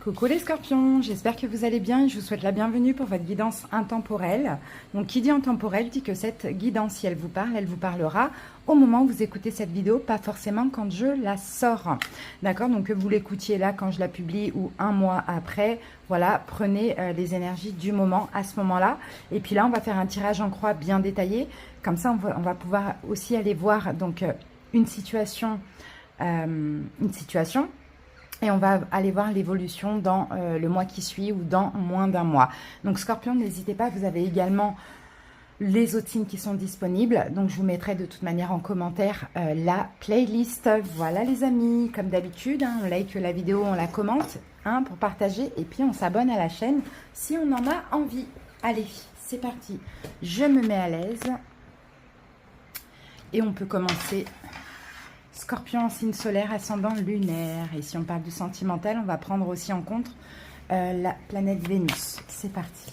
Coucou les scorpions, j'espère que vous allez bien et je vous souhaite la bienvenue pour votre guidance intemporelle. Donc qui dit intemporelle dit que cette guidance, si elle vous parle, elle vous parlera au moment où vous écoutez cette vidéo, pas forcément quand je la sors. D'accord? Donc que vous l'écoutiez là quand je la publie ou un mois après, voilà, prenez les énergies du moment à ce moment-là. Et puis là, on va faire un tirage en croix bien détaillé. Comme ça, on va pouvoir aussi aller voir donc une situation. Et on va aller voir l'évolution dans le mois qui suit ou dans moins d'un mois. Donc Scorpion, n'hésitez pas, vous avez également les autres signes qui sont disponibles. Donc je vous mettrai de toute manière en commentaire la playlist. Voilà les amis, comme d'habitude, hein, on like la vidéo, on la commente hein, pour partager. Et puis on s'abonne à la chaîne si on en a envie. Allez, c'est parti. Je me mets à l'aise. Et on peut commencer... Scorpion en signe solaire, ascendant lunaire. Et si on parle du sentimental, on va prendre aussi en compte la planète Vénus. C'est parti.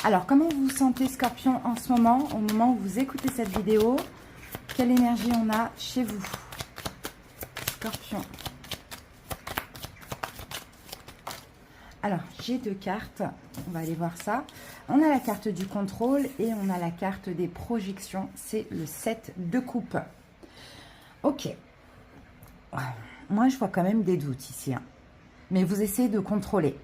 Alors, comment vous vous sentez, Scorpion, en ce moment, au moment où vous écoutez cette vidéo? Quelle énergie on a chez vous? Scorpion. Alors, j'ai deux cartes. On va aller voir ça. On a la carte du contrôle et on a la carte des projections. C'est le 7 de coupe. Ok. Moi, je vois quand même des doutes ici. Hein. Mais vous essayez de contrôler.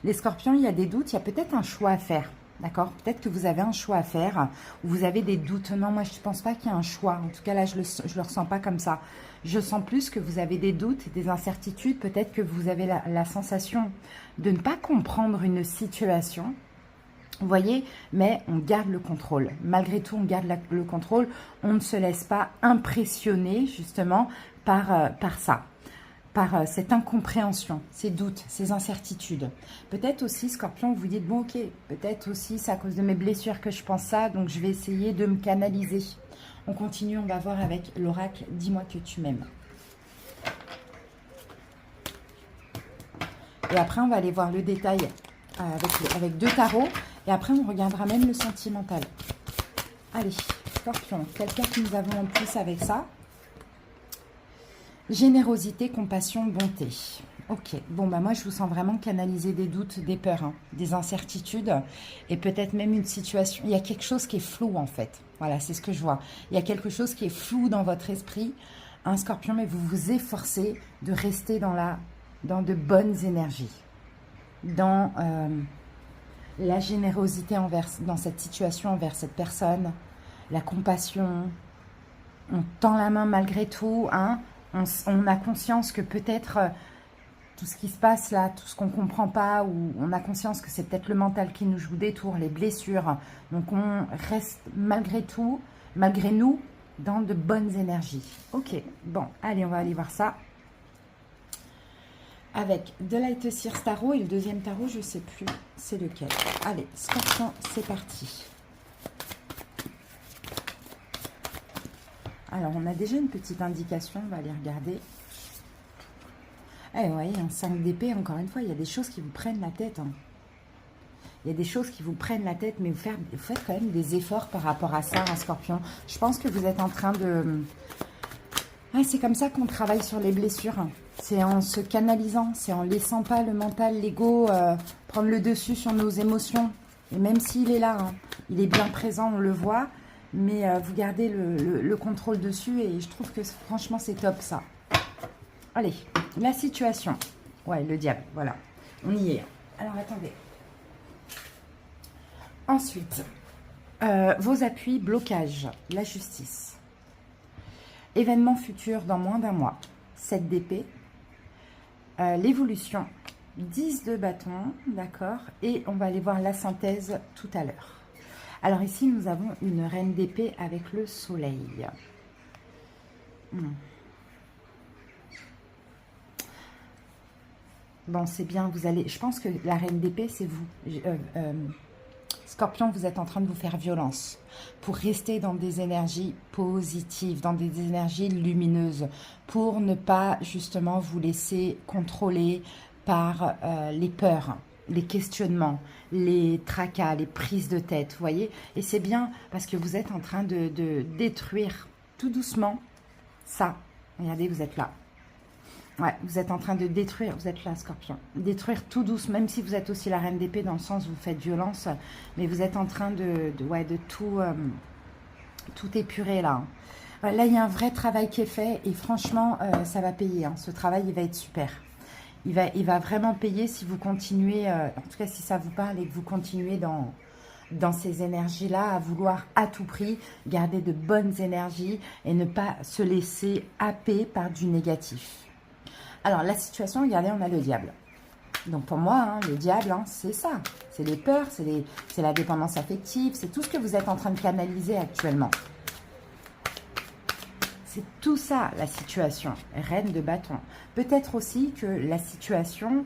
Les scorpions, il y a des doutes. Il y a peut-être un choix à faire. D'accord? Peut-être que vous avez un choix à faire. Ou vous avez des doutes. Non, moi, je ne pense pas qu'il y ait un choix. En tout cas, là, je ne le ressens pas comme ça. Je sens plus que vous avez des doutes, des incertitudes. Peut-être que vous avez la sensation de ne pas comprendre une situation. Vous voyez, mais on garde le contrôle. Malgré tout, on garde le contrôle. On ne se laisse pas impressionner, justement, par ça, par cette incompréhension, ces doutes, ces incertitudes. Peut-être aussi, Scorpion, vous dites, bon, ok, peut-être aussi, c'est à cause de mes blessures que je pense ça, donc je vais essayer de me canaliser. On continue, on va voir avec l'oracle, dis-moi que tu m'aimes. Et après, on va aller voir le détail avec deux tarots. Et après, on regardera même le sentimental. Allez, Scorpion, quelle carte nous avons en plus avec ça? Générosité, compassion, bonté. Ok, bon, bah moi, je vous sens vraiment canaliser des doutes, des peurs, hein, des incertitudes. Et peut-être même une situation... Il y a quelque chose qui est flou, en fait. Voilà, c'est ce que je vois. Il y a quelque chose qui est flou dans votre esprit, hein, Scorpion, mais vous vous efforcez de rester dans de bonnes énergies. Dans... la générosité dans cette situation envers cette personne, la compassion, on tend la main malgré tout, hein, on a conscience que peut-être tout ce qui se passe là, tout ce qu'on ne comprend pas, ou on a conscience que c'est peut-être le mental qui nous joue des tours, les blessures, donc on reste malgré tout, malgré nous, dans de bonnes énergies. Ok, bon, allez, on va aller voir ça. Avec The Light Seers Tarot et le deuxième tarot, je ne sais plus c'est lequel. Allez, Scorpion, c'est parti. Alors, on a déjà une petite indication, on va aller regarder. Eh oui, un 5 d'épée, encore une fois, il y a des choses qui vous prennent la tête. Hein. Il y a des choses qui vous prennent la tête, mais vous faites quand même des efforts par rapport à ça, hein, Scorpion. Je pense que vous êtes en train de... Ah, c'est comme ça qu'on travaille sur les blessures. C'est en se canalisant, c'est en laissant pas le mental, l'ego prendre le dessus sur nos émotions. Et même s'il est là, hein, il est bien présent, on le voit, mais vous gardez le contrôle dessus et je trouve que franchement c'est top ça. Allez, la situation. Ouais, le diable, voilà. On y est. Alors attendez. Ensuite, vos appuis, blocage, la justice. Événement futur dans moins d'un mois. 7 d'épée. L'évolution, 10 de bâton, d'accord, et on va aller voir la synthèse tout à l'heure. Alors ici, nous avons une reine d'épée avec le soleil. Bon, c'est bien, vous allez... Je pense que la reine d'épée, c'est vous. Scorpion, vous êtes en train de vous faire violence pour rester dans des énergies positives, dans des énergies lumineuses, pour ne pas justement vous laisser contrôler par les peurs, les questionnements, les tracas, les prises de tête, vous voyez. Et c'est bien parce que vous êtes en train de détruire tout doucement ça. Regardez, vous êtes là. Ouais, vous êtes en train de détruire, vous êtes là, Scorpion, détruire tout douce, même si vous êtes aussi la reine d'épée dans le sens où vous faites violence, mais vous êtes en train de tout, tout épurer là. Là, il y a un vrai travail qui est fait et franchement, ça va payer. Hein. Ce travail, il va être super. Il va vraiment payer si vous continuez, en tout cas si ça vous parle et que vous continuez dans ces énergies-là, à vouloir à tout prix garder de bonnes énergies et ne pas se laisser happer par du négatif. Alors, la situation, regardez, on a le diable. Donc, pour moi, hein, le diable, hein, c'est ça. C'est les peurs, c'est la dépendance affective, c'est tout ce que vous êtes en train de canaliser actuellement. C'est tout ça, la situation. Reine de bâton. Peut-être aussi que la situation...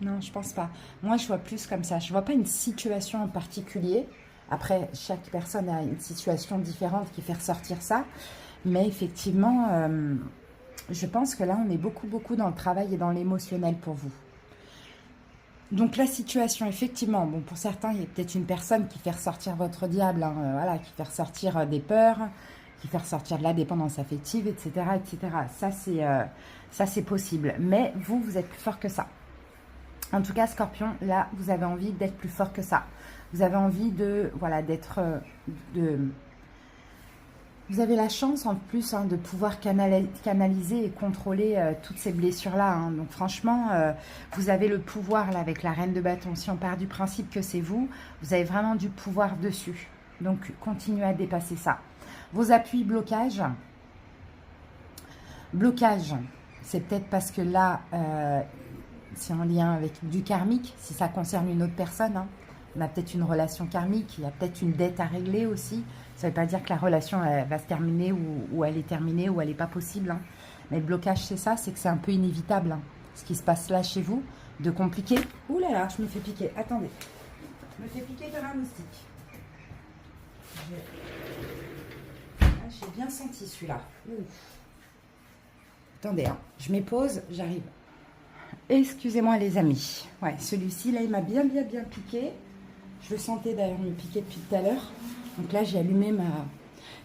Non, je pense pas. Moi, je vois plus comme ça. Je vois pas une situation en particulier. Après, chaque personne a une situation différente qui fait ressortir ça. Mais effectivement, je pense que là, on est beaucoup dans le travail et dans l'émotionnel pour vous. Donc, la situation, effectivement, bon, pour certains, il y a peut-être une personne qui fait ressortir votre diable, hein, voilà, qui fait ressortir des peurs, qui fait ressortir de la dépendance affective, etc., etc. Ça, c'est possible. Mais vous, vous êtes plus fort que ça. En tout cas, Scorpion, là, vous avez envie d'être plus fort que ça. Vous avez envie de, voilà, d'être, vous avez la chance en plus hein, de pouvoir canaliser et contrôler toutes ces blessures-là. Hein. Donc franchement, vous avez le pouvoir là avec la reine de bâton. Si on part du principe que c'est vous, vous avez vraiment du pouvoir dessus. Donc continuez à dépasser ça. Vos appuis, blocage. Blocage, c'est peut-être parce que là... c'est en lien avec du karmique, si ça concerne une autre personne. Hein. On a peut-être une relation karmique, il y a peut-être une dette à régler aussi. Ça ne veut pas dire que la relation elle va se terminer ou elle est terminée ou elle n'est pas possible. Hein. Mais le blocage, c'est ça, c'est que c'est un peu inévitable. Hein. Ce qui se passe là chez vous, de compliqué. Ouh là là, je me fais piquer. Attendez. Je me fais piquer par un moustique. J'ai bien senti celui-là. Attendez, hein. Je m'épose, j'arrive. Excusez-moi les amis. Ouais, celui-ci, là, il m'a bien piqué. Je le sentais d'ailleurs me piquer depuis tout à l'heure. Donc là, j'ai allumé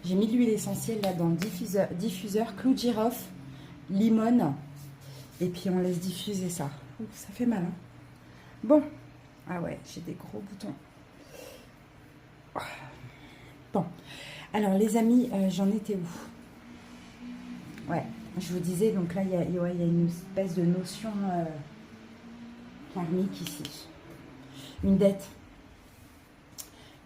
j'ai mis de l'huile essentielle là dans le diffuseur, clou de girofle, limone. Et puis on laisse diffuser ça. Ouh, ça fait mal, hein. Bon. Ah ouais, j'ai des gros boutons. Bon. Alors les amis, j'en étais où? Ouais. Je vous disais, donc là, il y a une espèce de notion karmique ici. Une dette.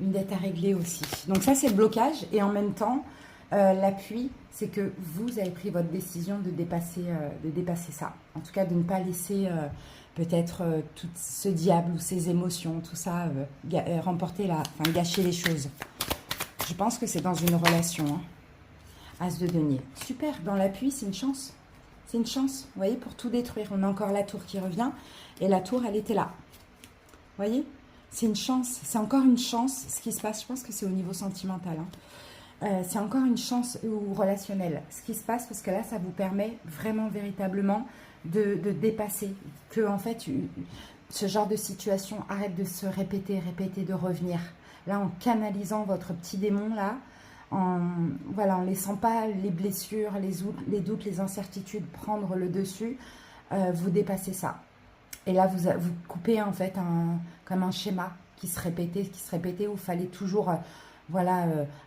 Une dette à régler aussi. Donc ça, c'est le blocage. Et en même temps, l'appui, c'est que vous avez pris votre décision de dépasser ça. En tout cas, de ne pas laisser peut-être tout ce diable ou ces émotions, tout ça, gâcher les choses. Je pense que c'est dans une relation, hein. As de denier. Super, dans l'appui, c'est une chance. C'est une chance, vous voyez, pour tout détruire. On a encore la tour qui revient. Et la tour, elle était là. Vous voyez? C'est une chance. C'est encore une chance, ce qui se passe. Je pense que c'est au niveau sentimental. Hein. C'est encore une chance ou relationnelle. Ce qui se passe, parce que là, ça vous permet vraiment, véritablement de dépasser. Que, en fait, ce genre de situation arrête de se répéter, de revenir. Là, en canalisant votre petit démon, là, en laissant pas les blessures, les doutes, les incertitudes prendre le dessus, vous dépassez ça. Et là, vous coupez en fait comme un schéma qui se répétait, où il fallait toujours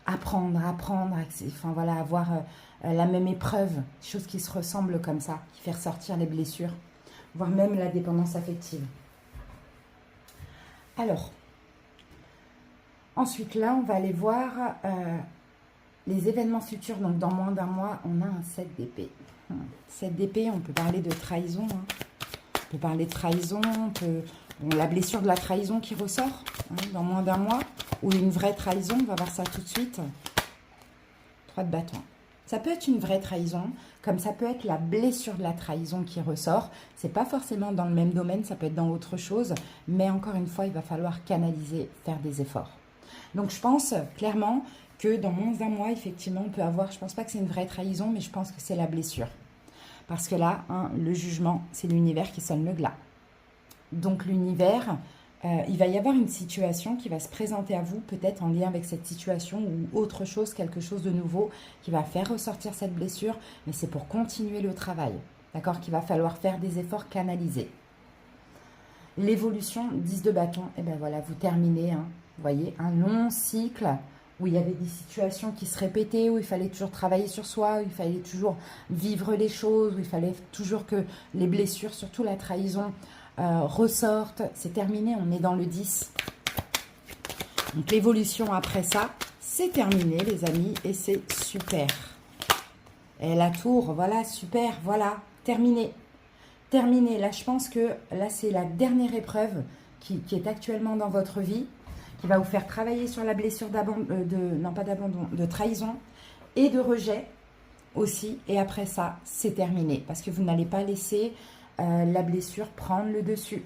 apprendre, avoir la même épreuve, chose qui se ressemble comme ça, qui fait ressortir les blessures, voire même la dépendance affective. Alors, ensuite là, on va aller voir... les événements futurs, donc dans moins d'un mois, on a un 7 d'épée. 7 d'épée, on peut parler de trahison. Hein. On peut parler de trahison, la blessure de la trahison qui ressort hein, dans moins d'un mois. Ou une vraie trahison, on va voir ça tout de suite. 3 de bâton. Ça peut être une vraie trahison, comme ça peut être la blessure de la trahison qui ressort. C'est pas forcément dans le même domaine, ça peut être dans autre chose. Mais encore une fois, il va falloir canaliser, faire des efforts. Donc je pense clairement... que dans moins d'un mois, effectivement, on peut avoir, je ne pense pas que c'est une vraie trahison, mais je pense que c'est la blessure. Parce que là, hein, le jugement, c'est l'univers qui sonne le glas. Donc l'univers il va y avoir une situation qui va se présenter à vous, peut-être en lien avec cette situation ou autre chose, quelque chose de nouveau qui va faire ressortir cette blessure, mais c'est pour continuer le travail, d'accord, qu'il va falloir faire des efforts canalisés. L'évolution, 10 de bâton, et bien voilà, vous terminez, hein, vous voyez, un long cycle où il y avait des situations qui se répétaient, où il fallait toujours travailler sur soi, où il fallait toujours vivre les choses, où il fallait toujours que les blessures, surtout la trahison, ressortent. C'est terminé, on est dans le 10. Donc l'évolution après ça, c'est terminé les amis, et c'est super. Et la tour, voilà, super, voilà, terminé. Terminé, là je pense que là c'est la dernière épreuve qui est actuellement dans votre vie, qui va vous faire travailler sur la blessure de trahison et de rejet aussi. Et après ça, c'est terminé. Parce que vous n'allez pas laisser la blessure prendre le dessus.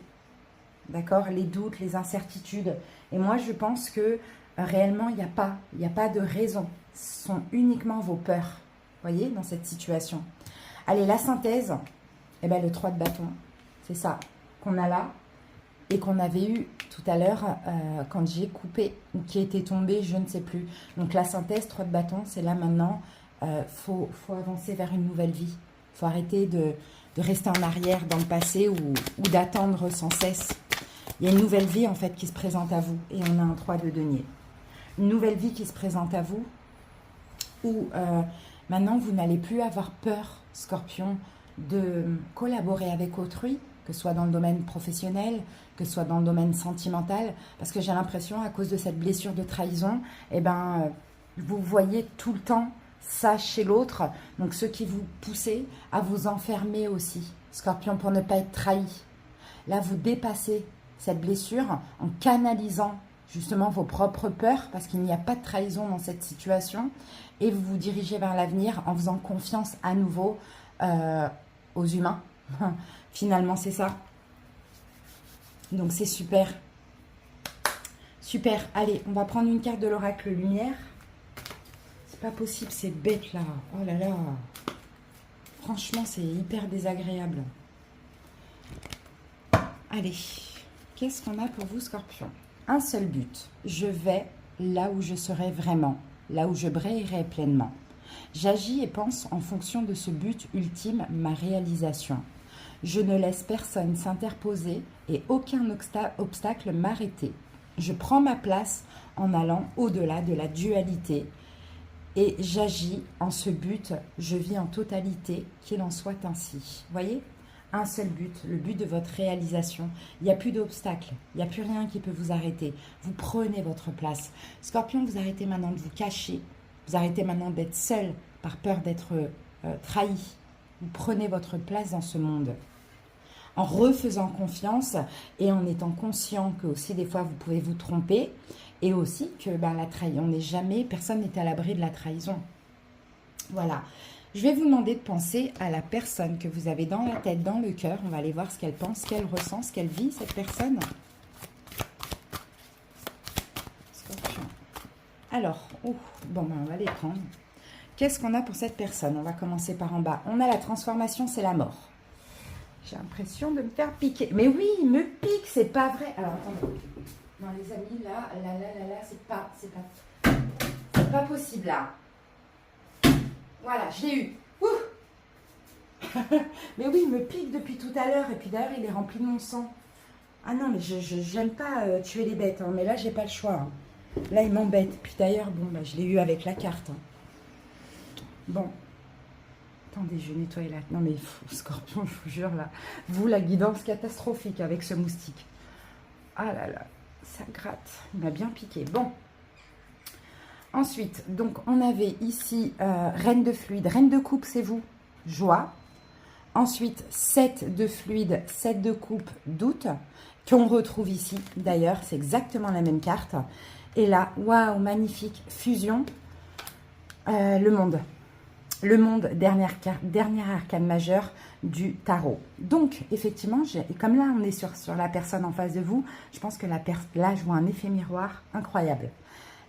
D'accord? Les doutes, les incertitudes. Et moi, je pense que réellement, il n'y a pas de raison. Ce sont uniquement vos peurs. Vous voyez, dans cette situation. Allez, la synthèse. Eh bien, le 3 de bâton. C'est ça qu'on a là. Et qu'on avait eu tout à l'heure quand j'ai coupé ou qui était tombé, je ne sais plus. Donc la synthèse, 3 de bâton, c'est là maintenant, faut avancer vers une nouvelle vie. Il faut arrêter de rester en arrière dans le passé ou d'attendre sans cesse. Il y a une nouvelle vie en fait qui se présente à vous et on a un 3 de denier. Une nouvelle vie qui se présente à vous où maintenant vous n'allez plus avoir peur, Scorpion, de collaborer avec autrui, que ce soit dans le domaine professionnel, que ce soit dans le domaine sentimental, parce que j'ai l'impression, à cause de cette blessure de trahison, eh ben, vous voyez tout le temps ça chez l'autre, donc ce qui vous poussez à vous enfermer aussi, Scorpion, pour ne pas être trahi. Là, vous dépassez cette blessure en canalisant justement vos propres peurs, parce qu'il n'y a pas de trahison dans cette situation, et vous vous dirigez vers l'avenir en faisant confiance à nouveau aux humains. Finalement, c'est ça. Donc, c'est super. Super. Allez, on va prendre une carte de l'oracle lumière. C'est pas possible, c'est bête, là. Oh là là. Franchement, c'est hyper désagréable. Allez. Qu'est-ce qu'on a pour vous, Scorpion? Un seul but. Je vais là où je serai vraiment. Là où je brillerai pleinement. J'agis et pense en fonction de ce but ultime, ma réalisation. Je ne laisse personne s'interposer et aucun obstacle m'arrêter. Je prends ma place en allant au-delà de la dualité et j'agis en ce but. Je vis en totalité, qu'il en soit ainsi. Voyez? Un seul but, le but de votre réalisation. Il n'y a plus d'obstacle, il n'y a plus rien qui peut vous arrêter. Vous prenez votre place. Scorpion, vous arrêtez maintenant de vous cacher. Vous arrêtez maintenant d'être seul par peur d'être trahi. Vous prenez votre place dans ce monde en refaisant confiance et en étant conscient que aussi des fois vous pouvez vous tromper et aussi que la trahison, on n'est jamais, personne n'est à l'abri de la trahison. Voilà. Je vais vous demander de penser à la personne que vous avez dans la tête, dans le cœur. On va aller voir ce qu'elle pense, ce qu'elle ressent, ce qu'elle vit, cette personne. Scorpion. Alors, bon, on va les prendre. Qu'est-ce qu'on a pour cette personne? On va commencer par en bas. On a la transformation, c'est la mort. J'ai l'impression de me faire piquer. Mais oui, il me pique, c'est pas vrai. Alors, attendez. Non, les amis, là, c'est pas possible, là. Voilà, je l'ai eu. Mais oui, il me pique depuis tout à l'heure. Et puis d'ailleurs, il est rempli de mon sang. Ah non, mais je n'aime pas tuer les bêtes. Hein, mais là, j'ai pas le choix. Hein. Là, il m'embête. Puis d'ailleurs, bon, je l'ai eu avec la carte. Hein. Bon. Attendez, je vais nettoyer la... Non, mais Scorpion, je vous jure, là. Vous, la guidance catastrophique avec ce moustique. Ah là là, ça gratte. Il m'a bien piqué. Bon. Ensuite, donc, on avait ici Reine de fluide. Reine de coupe, c'est vous. Joie. Ensuite, 7 de fluide, 7 de coupe, doute. Qu'on retrouve ici. D'ailleurs, c'est exactement la même carte. Et là, waouh, magnifique. Fusion. Le monde. Le monde, dernière arcane majeure du tarot. Donc, effectivement, comme là, on est sur la personne en face de vous, je pense que là, je vois un effet miroir incroyable.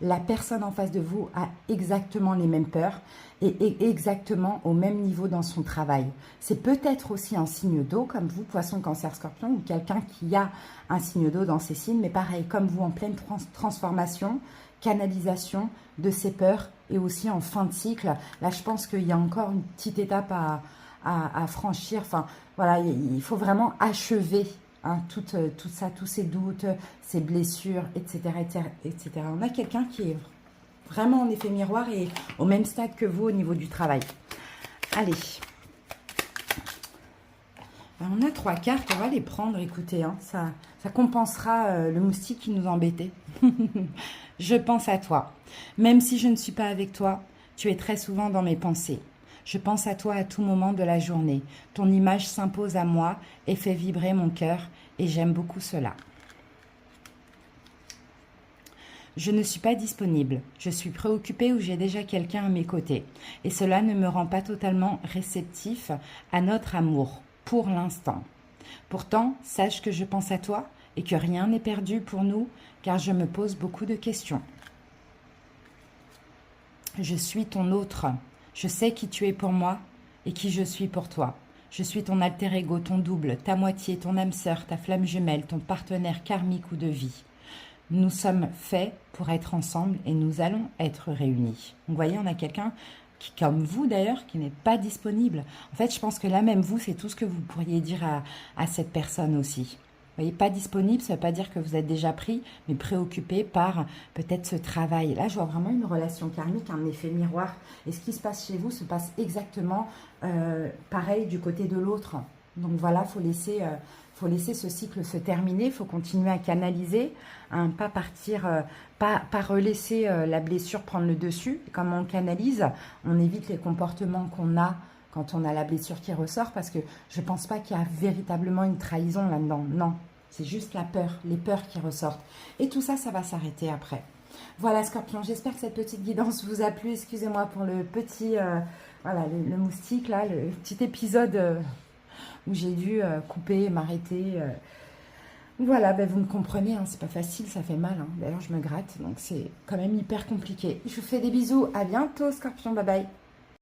la personne en face de vous a exactement les mêmes peurs et exactement au même niveau dans son travail. C'est peut-être aussi un signe d'eau, comme vous, poisson, cancer, scorpion, ou quelqu'un qui a un signe d'eau dans ses signes, mais pareil, comme vous, en pleine transformation, canalisation de ses peurs et aussi en fin de cycle. Là, je pense qu'il y a encore une petite étape à franchir. Enfin, voilà, il faut vraiment achever hein, tout ça, tous ces doutes, ces blessures, etc., etc. On a quelqu'un qui est vraiment en effet miroir et au même stade que vous au niveau du travail. Allez. On a 3 cartes, on va les prendre, écoutez, hein, ça compensera le moustique qui nous embêtait. Je pense à toi. Même si je ne suis pas avec toi, tu es très souvent dans mes pensées. Je pense à toi à tout moment de la journée. Ton image s'impose à moi et fait vibrer mon cœur et j'aime beaucoup cela. Je ne suis pas disponible. Je suis préoccupée ou j'ai déjà quelqu'un à mes côtés. Et cela ne me rend pas totalement réceptif à notre amour, pour l'instant. Pourtant, sache que je pense à toi et que rien n'est perdu pour nous, car je me pose beaucoup de questions. Je suis ton autre. Je sais qui tu es pour moi et qui je suis pour toi. Je suis ton alter ego, ton double, ta moitié, ton âme sœur, ta flamme jumelle, ton partenaire karmique ou de vie. Nous sommes faits pour être ensemble et nous allons être réunis. Vous voyez, on a quelqu'un qui, comme vous d'ailleurs, qui n'est pas disponible. En fait, je pense que là même vous, c'est tout ce que vous pourriez dire à cette personne aussi. Vous voyez, pas disponible, ça ne veut pas dire que vous êtes déjà pris, mais préoccupé par peut-être ce travail. Là, je vois vraiment une relation karmique, un effet miroir. Et ce qui se passe chez vous se passe exactement pareil du côté de l'autre. Donc voilà, faut laisser ce cycle se terminer, il faut continuer à canaliser, hein, pas partir, pas relaisser la blessure prendre le dessus. Comme on canalise, on évite les comportements qu'on a quand on a la blessure qui ressort, parce que je ne pense pas qu'il y a véritablement une trahison là-dedans. Non, c'est juste la peur, les peurs qui ressortent. Et tout ça, ça va s'arrêter après. Voilà, Scorpion, j'espère que cette petite guidance vous a plu. Excusez-moi pour le petit, voilà, le moustique, là, le petit épisode où j'ai dû couper et m'arrêter. Voilà, ben vous me comprenez, hein, c'est pas facile, ça fait mal. Hein. D'ailleurs, je me gratte, donc c'est quand même hyper compliqué. Je vous fais des bisous, à bientôt, Scorpion, bye bye.